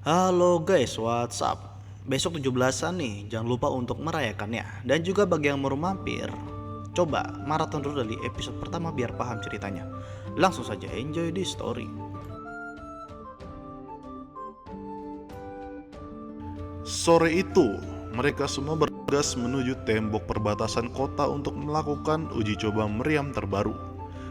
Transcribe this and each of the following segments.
Halo guys, what's up? Besok 17-an nih, jangan lupa untuk merayakannya. Dan juga bagi yang baru mampir, coba maraton dulu dari episode pertama biar paham ceritanya. Langsung saja enjoy the story. Sore itu, mereka semua bergegas menuju tembok perbatasan kota untuk melakukan uji coba meriam terbaru.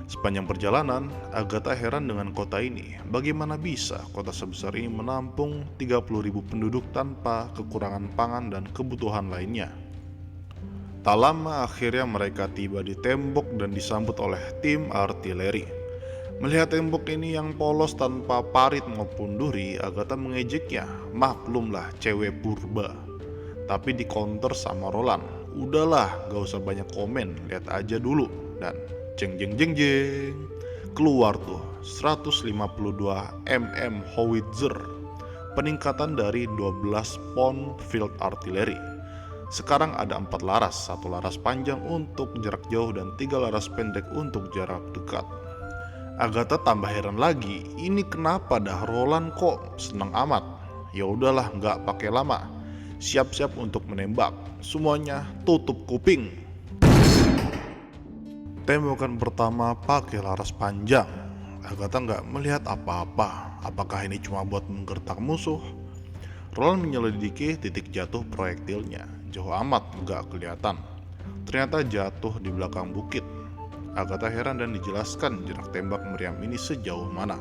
Sepanjang perjalanan, Agatha heran dengan kota ini. Bagaimana bisa kota sebesar ini menampung 30.000 penduduk tanpa kekurangan pangan dan kebutuhan lainnya? Tak lama akhirnya mereka tiba di tembok dan disambut oleh tim artileri. Melihat tembok ini yang polos tanpa parit maupun duri, Agatha mengejeknya. Maklumlah cewek purba. Tapi di counter sama Roland. Udahlah, gak usah banyak komen, lihat aja dulu. Dan jeng jeng jeng jeng, keluar tuh 152 mm howitzer, peningkatan dari 12 pound field artillery. Sekarang ada 4 laras, 1 laras panjang untuk jarak jauh dan 3 laras pendek untuk jarak dekat. Agatha tambah heran lagi, ini kenapa dah Roland kok senang amat? Ya udahlah, nggak pakai lama. Siap-siap untuk menembak. Semuanya tutup kuping. Tembakan pertama pakai laras panjang. Agatha nggak melihat apa-apa. Apakah ini cuma buat menggertak musuh? Roland menyelidiki titik jatuh proyektilnya. Jauh amat nggak kelihatan. Ternyata jatuh di belakang bukit. Agatha heran dan dijelaskan jarak tembak meriam ini sejauh mana.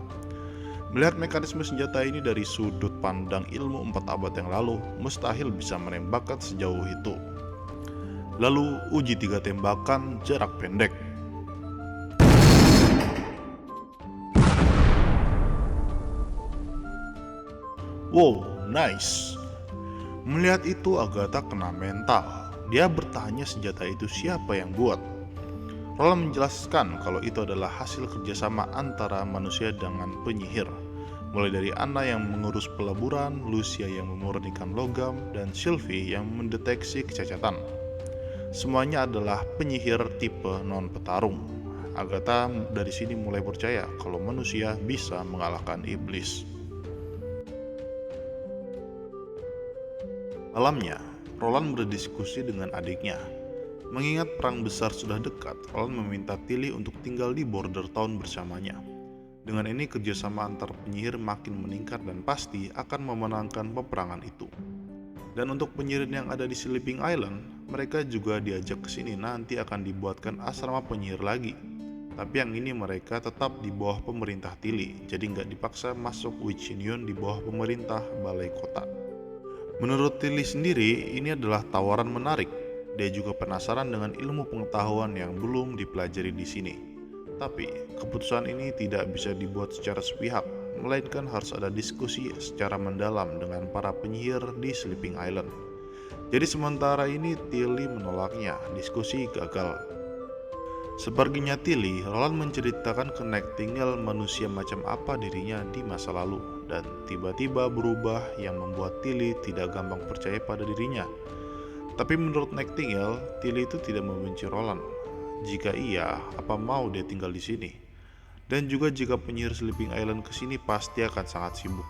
Melihat mekanisme senjata ini dari sudut pandang ilmu 4 abad yang lalu, mustahil bisa menembakkan sejauh itu. Lalu uji 3 tembakan jarak pendek. Wow, nice. Melihat itu Agatha kena mental. Dia bertanya senjata itu siapa yang buat. Roland menjelaskan kalau itu adalah hasil kerjasama antara manusia dengan penyihir. Mulai dari Anna yang mengurus peleburan, Lucia yang memurnikan logam, dan Sylvie yang mendeteksi kecacatan. Semuanya adalah penyihir tipe non-petarung. Agatha dari sini mulai percaya kalau manusia bisa mengalahkan iblis. Malamnya, Roland berdiskusi dengan adiknya. Mengingat perang besar sudah dekat, Roland meminta Tilly untuk tinggal di Border Town bersamanya. Dengan ini kerjasama antar penyihir makin meningkat dan pasti akan memenangkan peperangan itu. Dan untuk penyihir yang ada di Sleeping Island, mereka juga diajak ke sini, nanti akan dibuatkan asrama penyihir lagi. Tapi yang ini mereka tetap di bawah pemerintah Tilly, jadi nggak dipaksa masuk Witch Union di bawah pemerintah balai kota. Menurut Tilly sendiri, ini adalah tawaran menarik. Dia juga penasaran dengan ilmu pengetahuan yang belum dipelajari di sini. Tapi, keputusan ini tidak bisa dibuat secara sepihak, melainkan harus ada diskusi secara mendalam dengan para penyihir di Sleeping Island. Jadi sementara ini Tilly menolaknya, diskusi gagal. Seperginya Tilly, Roland menceritakan ke Nightingale manusia macam apa dirinya di masa lalu, dan tiba-tiba berubah yang membuat Tilly tidak gampang percaya pada dirinya. Tapi menurut Nightingale, Tilly itu tidak membenci Roland. Jika iya, apa mau dia tinggal di sini? Dan juga jika penyihir Sleeping Island ke sini pasti akan sangat sibuk.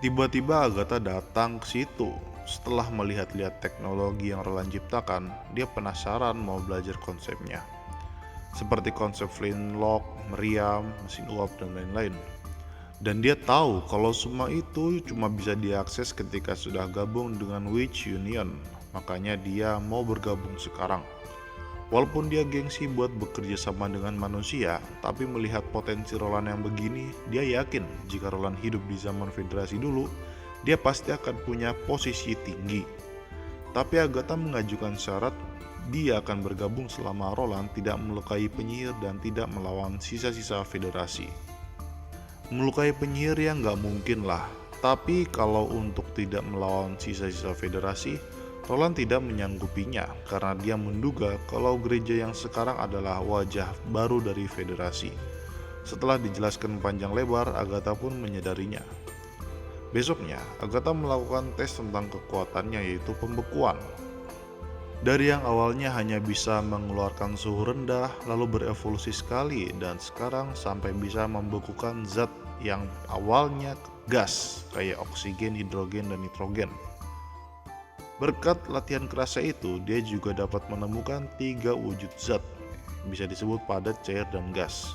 Tiba-tiba Agatha datang ke situ. Setelah melihat-lihat teknologi yang Roland ciptakan, dia penasaran mau belajar konsepnya. Seperti konsep flintlock, meriam, mesin uap, dan lain-lain. Dan dia tahu kalau semua itu cuma bisa diakses ketika sudah gabung dengan Witch Union. Makanya dia mau bergabung sekarang. Walaupun dia gengsi buat bekerja sama dengan manusia, tapi melihat potensi Roland yang begini, dia yakin jika Roland hidup di zaman Federasi dulu, dia pasti akan punya posisi tinggi. Tapi Agatha mengajukan syarat dia akan bergabung selama Roland tidak melukai penyihir dan tidak melawan sisa-sisa Federasi. Melukai penyihir ya nggak mungkin lah, tapi kalau untuk tidak melawan sisa-sisa Federasi, Roland tidak menyanggupinya karena dia menduga kalau gereja yang sekarang adalah wajah baru dari Federasi. Setelah dijelaskan panjang lebar, Agatha pun menyadarinya. Besoknya, Agatha melakukan tes tentang kekuatannya, yaitu pembekuan. Dari yang awalnya hanya bisa mengeluarkan suhu rendah, lalu berevolusi sekali dan sekarang sampai bisa membekukan zat yang awalnya gas kayak oksigen, hidrogen, dan nitrogen. Berkat latihan kerasnya itu, dia juga dapat menemukan 3 wujud zat, bisa disebut padat, cair, dan gas.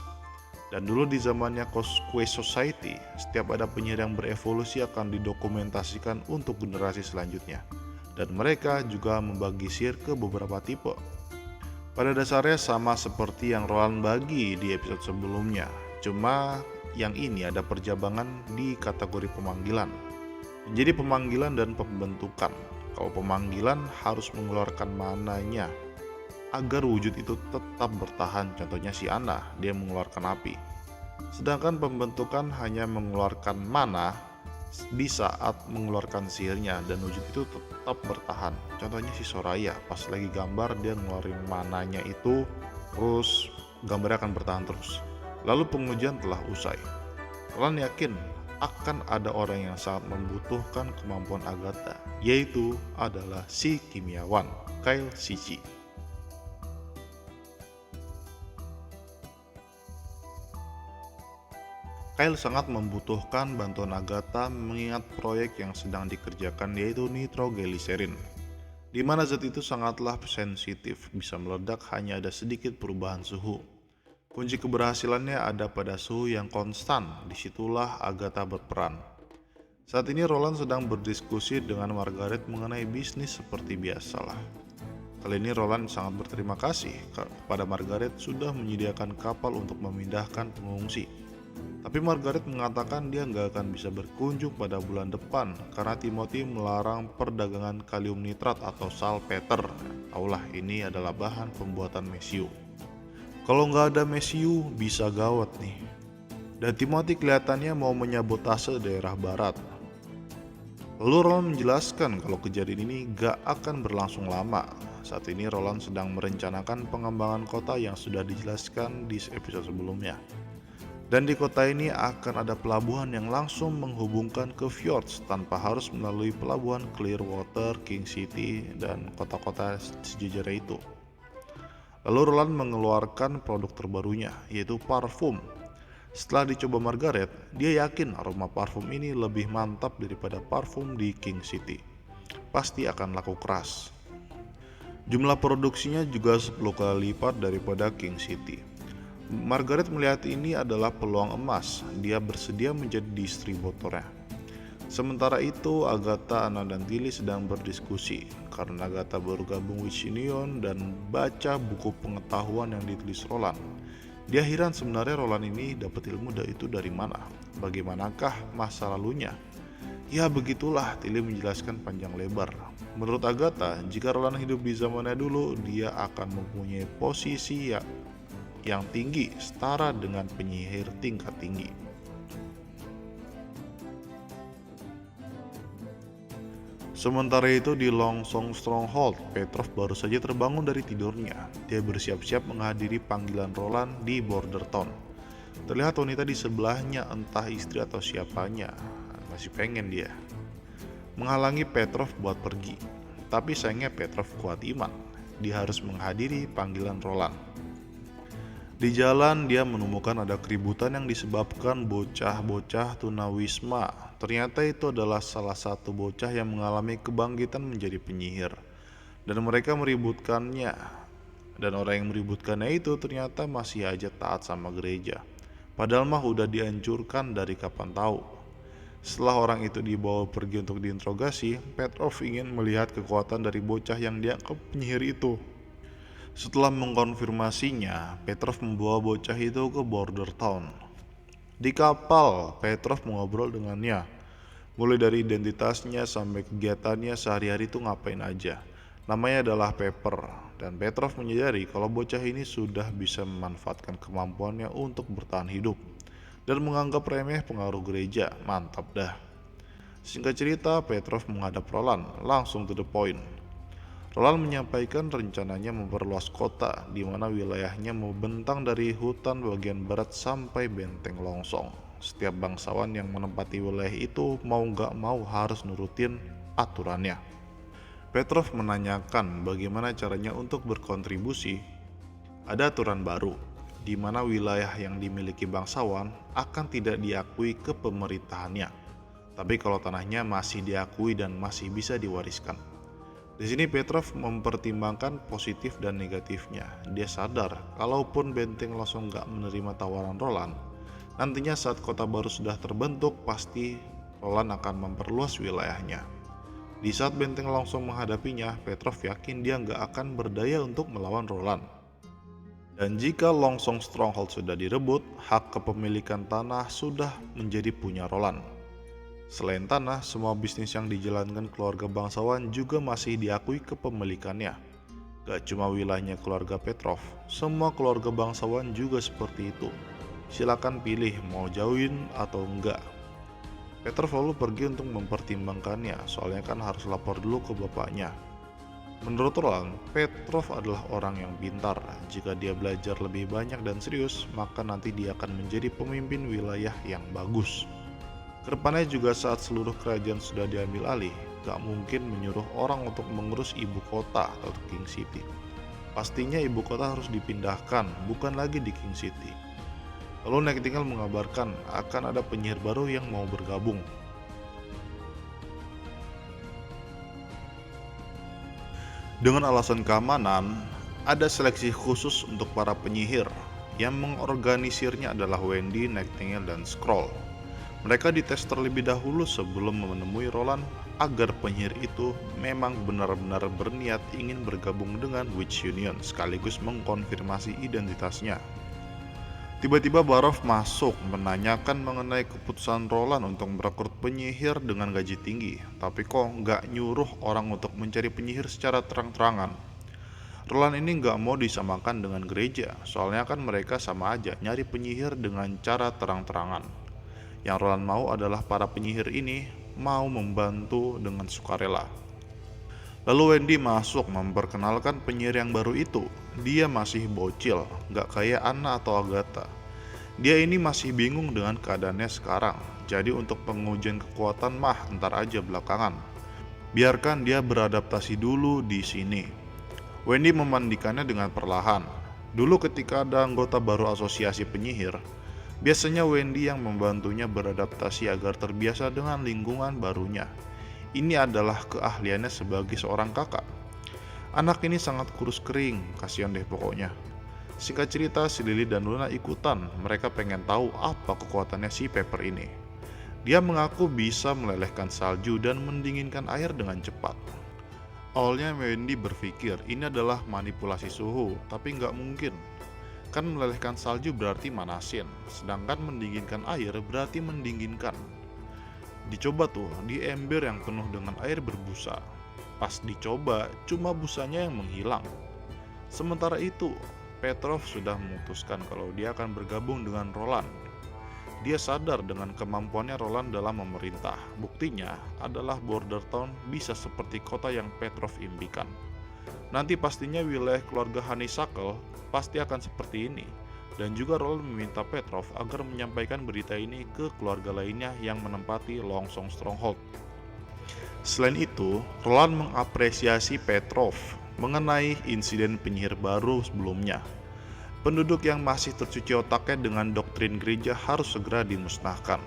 Dan dulu di zamannya Quest Society, setiap ada penyihir yang berevolusi akan didokumentasikan untuk generasi selanjutnya. Dan mereka juga membagi sihir ke beberapa tipe. Pada dasarnya sama seperti yang Roland bagi di episode sebelumnya, cuma yang ini ada perjabangan di kategori pemanggilan. Jadi pemanggilan dan pembentukan. Kalau pemanggilan harus mengeluarkan mananya agar wujud itu tetap bertahan. Contohnya si Ana, dia mengeluarkan api. Sedangkan pembentukan hanya mengeluarkan mana di saat mengeluarkan sihirnya dan wujud itu tetap bertahan. Contohnya si Soraya, pas lagi gambar dia ngeluarin mananya itu, terus gambarnya akan bertahan terus. Lalu pengujian telah usai. Kalian yakin akan ada orang yang sangat membutuhkan kemampuan Agatha, yaitu adalah si kimiawan Kyle Sici. Kyle sangat membutuhkan bantuan Agatha mengingat proyek yang sedang dikerjakan, yaitu nitroglycerin, di mana zat itu sangatlah sensitif, bisa meledak hanya ada sedikit perubahan suhu. Kunci keberhasilannya ada pada suhu yang konstan, disitulah Agatha berperan. Saat ini Roland sedang berdiskusi dengan Margaret mengenai bisnis seperti biasalah. Kali ini Roland sangat berterima kasih kepada Margaret sudah menyediakan kapal untuk memindahkan pengungsi. Tapi Margaret mengatakan dia nggak akan bisa berkunjung pada bulan depan karena Timothy melarang perdagangan kalium nitrat atau salpeter. Taulah ini adalah bahan pembuatan mesiu. Kalau nggak ada mesiu bisa gawat nih. Dan Timothy kelihatannya mau menyabotase daerah barat. Lalu Roland menjelaskan kalau kejadian ini gak akan berlangsung lama. Saat ini Roland sedang merencanakan pengembangan kota yang sudah dijelaskan di episode sebelumnya. Dan di kota ini akan ada pelabuhan yang langsung menghubungkan ke fjords tanpa harus melalui pelabuhan Clearwater, King City, dan kota-kota sejajarnya itu. Lalu Roland mengeluarkan produk terbarunya, yaitu parfum. Setelah dicoba Margaret, dia yakin aroma parfum ini lebih mantap daripada parfum di King City. Pasti akan laku keras. Jumlah produksinya juga 10 kali lipat daripada King City. Margaret melihat ini adalah peluang emas, dia bersedia menjadi distributornya. Sementara itu, Agatha, Anna, dan Tilly sedang berdiskusi karena Agatha baru gabung Wicinion dan baca buku pengetahuan yang ditulis Roland. Dia heran sebenarnya Roland ini dapat ilmu itu dari mana, bagaimanakah masa lalunya. Ya begitulah, Tilly menjelaskan panjang lebar. Menurut Agatha, jika Roland hidup di zamannya dulu, dia akan mempunyai posisi yang tinggi, setara dengan penyihir tingkat tinggi. Sementara itu di Longsong Stronghold, Petrov baru saja terbangun dari tidurnya. Dia bersiap-siap menghadiri panggilan Roland di Border Town. Terlihat wanita di sebelahnya, entah istri atau siapanya. Masih pengen dia menghalangi Petrov buat pergi. Tapi sayangnya Petrov kuat iman. Dia harus menghadiri panggilan Roland. Di jalan dia menemukan ada keributan yang disebabkan bocah-bocah tunawisma. Ternyata itu adalah salah satu bocah yang mengalami kebangkitan menjadi penyihir. Dan mereka meributkannya. Dan orang yang meributkannya itu ternyata masih aja taat sama gereja. Padahal mah udah dihancurkan dari kapan tahu. Setelah orang itu dibawa pergi untuk diinterogasi, Petrov ingin melihat kekuatan dari bocah yang dianggap penyihir itu. Setelah mengkonfirmasinya, Petrov membawa bocah itu ke Border Town. Di kapal, Petrov mengobrol dengannya, mulai dari identitasnya sampai kegiatannya sehari-hari itu ngapain aja. Namanya adalah Pepper, dan Petrov menyadari kalau bocah ini sudah bisa memanfaatkan kemampuannya untuk bertahan hidup dan menganggap remeh pengaruh gereja. Mantap dah. Singkat cerita, Petrov menghadap Roland, langsung to the point. Roland menyampaikan rencananya memperluas kota, di mana wilayahnya membentang dari hutan bagian barat sampai benteng Longsong. Setiap bangsawan yang menempati wilayah itu mau gak mau harus nurutin aturannya. Petrov menanyakan bagaimana caranya untuk berkontribusi. Ada aturan baru, di mana wilayah yang dimiliki bangsawan akan tidak diakui ke pemerintahannya. Tapi kalau tanahnya masih diakui dan masih bisa diwariskan. Di sini Petrov mempertimbangkan positif dan negatifnya. Dia sadar, kalaupun Benteng Losong nggak menerima tawaran Roland, nantinya saat kota baru sudah terbentuk, pasti Roland akan memperluas wilayahnya. Di saat Benteng Losong menghadapinya, Petrov yakin dia nggak akan berdaya untuk melawan Roland. Dan jika Longsong Stronghold sudah direbut, hak kepemilikan tanah sudah menjadi punya Roland. Selain tanah, semua bisnis yang dijalankan keluarga bangsawan juga masih diakui kepemilikannya. Gak cuma wilayahnya keluarga Petrov, semua keluarga bangsawan juga seperti itu. Silakan pilih mau join atau enggak. Petrov lalu pergi untuk mempertimbangkannya, soalnya kan harus lapor dulu ke bapaknya. Menurut Roland, Petrov adalah orang yang pintar. Jika dia belajar lebih banyak dan serius, maka nanti dia akan menjadi pemimpin wilayah yang bagus. Kedepannya juga saat seluruh kerajaan sudah diambil alih, gak mungkin menyuruh orang untuk mengurus ibu kota atau King City. Pastinya ibu kota harus dipindahkan, bukan lagi di King City. Lalu Nightingale mengabarkan akan ada penyihir baru yang mau bergabung. Dengan alasan keamanan, ada seleksi khusus untuk para penyihir. Yang mengorganisirnya adalah Wendy, Nightingale, dan Skrull. Mereka dites terlebih dahulu sebelum menemui Roland agar penyihir itu memang benar-benar berniat ingin bergabung dengan Witch Union sekaligus mengkonfirmasi identitasnya. Tiba-tiba Barov masuk menanyakan mengenai keputusan Roland untuk merekrut penyihir dengan gaji tinggi, tapi kok nggak nyuruh orang untuk mencari penyihir secara terang-terangan. Roland ini nggak mau disamakan dengan gereja, soalnya kan mereka sama aja nyari penyihir dengan cara terang-terangan. Yang Roland mau adalah para penyihir ini mau membantu dengan sukarela. Lalu Wendy masuk memperkenalkan penyihir yang baru itu. Dia masih bocil, gak kayak Anna atau Agatha. Dia ini masih bingung dengan keadaannya sekarang. Jadi untuk pengujian kekuatan mah ntar aja belakangan. Biarkan dia beradaptasi dulu di sini. Wendy memandikannya dengan perlahan. Dulu ketika ada anggota baru asosiasi penyihir, biasanya Wendy yang membantunya beradaptasi agar terbiasa dengan lingkungan barunya. Ini adalah keahliannya sebagai seorang kakak. Anak ini sangat kurus kering, kasihan deh pokoknya. Singkat cerita, si Lily dan Luna ikutan. Mereka pengen tahu apa kekuatannya si Pepper ini. Dia mengaku bisa melelehkan salju dan mendinginkan air dengan cepat. Awalnya Wendy berpikir ini adalah manipulasi suhu, tapi nggak mungkin. Kan melelehkan salju berarti manasin, sedangkan mendinginkan air berarti mendinginkan. Dicoba tuh di ember yang penuh dengan air berbusa. Pas dicoba, cuma busanya yang menghilang. Sementara itu, Petrov sudah memutuskan kalau dia akan bergabung dengan Roland. Dia sadar dengan kemampuannya Roland dalam memerintah. Buktinya adalah Border Town bisa seperti kota yang Petrov impikan. Nanti pastinya wilayah keluarga Honeysuckle pasti akan seperti ini. Dan juga Roland meminta Petrov agar menyampaikan berita ini ke keluarga lainnya yang menempati Longsong Stronghold. Selain itu, Roland mengapresiasi Petrov mengenai insiden penyihir baru sebelumnya. Penduduk yang masih tercuci otaknya dengan doktrin gereja harus segera dimusnahkan.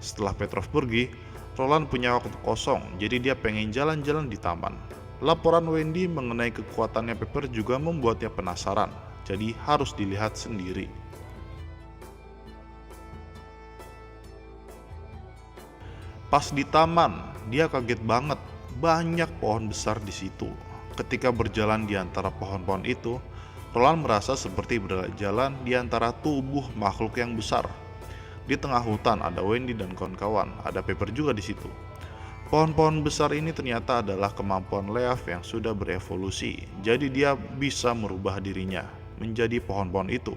Setelah Petrov pergi, Roland punya waktu kosong, jadi dia pengen jalan-jalan di taman. Laporan Wendy mengenai kekuatannya Pepper juga membuatnya penasaran, jadi harus dilihat sendiri. Pas di taman, dia kaget banget, banyak pohon besar di situ. Ketika berjalan di antara pohon-pohon itu, Roland merasa seperti berjalan di antara tubuh makhluk yang besar. Di tengah hutan ada Wendy dan kawan-kawan, ada Pepper juga di situ. Pohon-pohon besar ini ternyata adalah kemampuan Leaf yang sudah berevolusi, jadi dia bisa merubah dirinya menjadi pohon-pohon itu,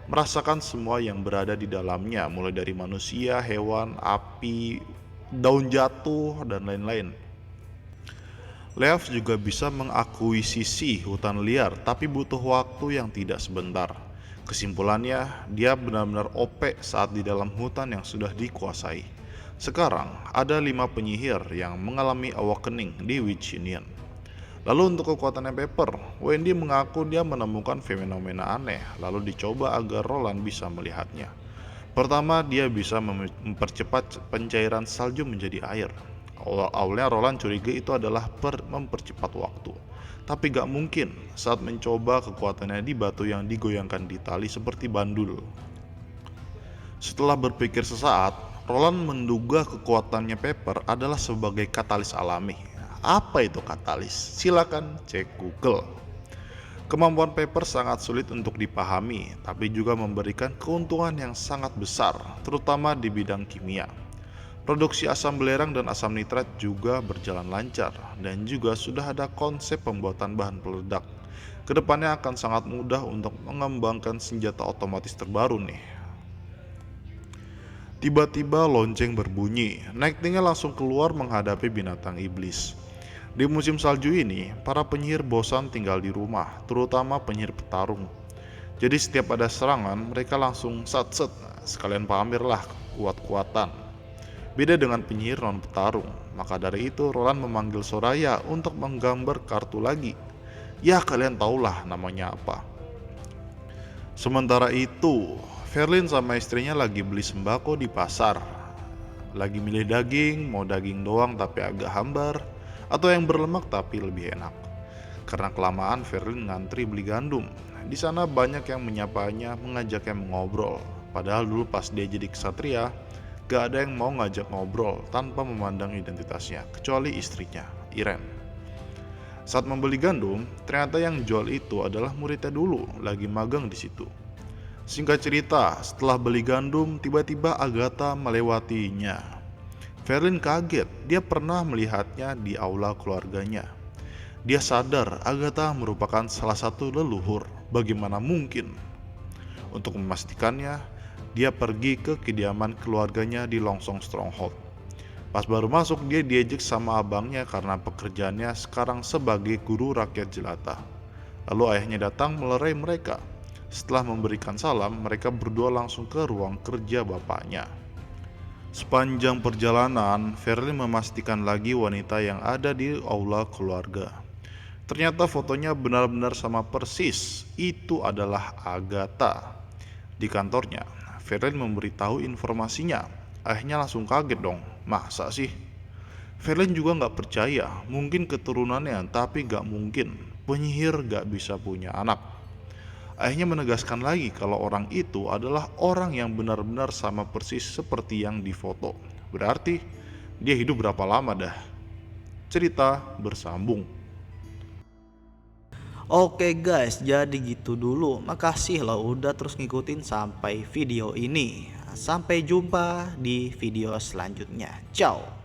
merasakan semua yang berada di dalamnya, mulai dari manusia, hewan, api, daun jatuh, dan lain-lain. Leaf juga bisa mengakuisisi hutan liar, tapi butuh waktu yang tidak sebentar. Kesimpulannya, dia benar-benar OP saat di dalam hutan yang sudah dikuasai. Sekarang, ada 5 penyihir yang mengalami awakening di Witch Union. Lalu untuk kekuatannya Pepper, Wendy mengaku dia menemukan fenomena aneh, lalu dicoba agar Roland bisa melihatnya. Pertama, dia bisa mempercepat pencairan salju menjadi air. Awalnya Roland curiga itu adalah mempercepat waktu. Tapi gak mungkin saat mencoba kekuatannya di batu yang digoyangkan di tali seperti bandul. Setelah berpikir sesaat, Roland menduga kekuatannya Pepper adalah sebagai katalis alami. Apa itu katalis? Silakan cek Google. Kemampuan Pepper sangat sulit untuk dipahami, tapi juga memberikan keuntungan yang sangat besar, terutama di bidang kimia. Produksi asam belerang dan asam nitrat juga berjalan lancar, dan juga sudah ada konsep pembuatan bahan peledak. Kedepannya akan sangat mudah untuk mengembangkan senjata otomatis terbaru nih. Tiba-tiba lonceng berbunyi, Nightingale langsung keluar menghadapi binatang iblis. Di musim salju ini, para penyihir bosan tinggal di rumah, terutama penyihir petarung. Jadi setiap ada serangan, mereka langsung set-set, sekalian pamerlah kuat-kuatan. Beda dengan penyihir non petarung, maka dari itu Roland memanggil Soraya untuk menggambar kartu lagi. Ya kalian tahulah namanya apa. Sementara itu, Verlin sama istrinya lagi beli sembako di pasar. Lagi milih daging, mau daging doang tapi agak hambar, atau yang berlemak tapi lebih enak. Karena kelamaan Verlin ngantri beli gandum. Di sana banyak yang menyapanya, mengajaknya mengobrol. Padahal dulu pas dia jadi ksatria, gak ada yang mau ngajak ngobrol tanpa memandang identitasnya, kecuali istrinya, Iren. Saat membeli gandum, ternyata yang jual itu adalah muridnya dulu, lagi magang di situ. Singkat cerita, setelah beli gandum, tiba-tiba Agatha melewatinya. Verlin kaget, dia pernah melihatnya di aula keluarganya. Dia sadar Agatha merupakan salah satu leluhur, bagaimana mungkin? Untuk memastikannya, dia pergi ke kediaman keluarganya di Longsong Stronghold. Pas baru masuk, dia diejek sama abangnya karena pekerjaannya sekarang sebagai guru rakyat jelata. Lalu ayahnya datang melerai mereka. Setelah memberikan salam, mereka berdua langsung ke ruang kerja bapaknya. Sepanjang perjalanan, Verlin memastikan lagi wanita yang ada di aula keluarga. Ternyata fotonya benar-benar sama persis, itu adalah Agatha. Di kantornya, Verlin memberitahu informasinya. Ayahnya langsung kaget dong, masa sih? Verlin juga gak percaya, mungkin keturunannya, tapi gak mungkin. Penyihir gak bisa punya anak. Ayahnya menegaskan lagi kalau orang itu adalah orang yang benar-benar sama persis seperti yang difoto. Berarti dia hidup berapa lama dah? Cerita bersambung. Oke guys, jadi gitu dulu. Makasih lo udah terus ngikutin sampai video ini. Sampai jumpa di video selanjutnya. Ciao.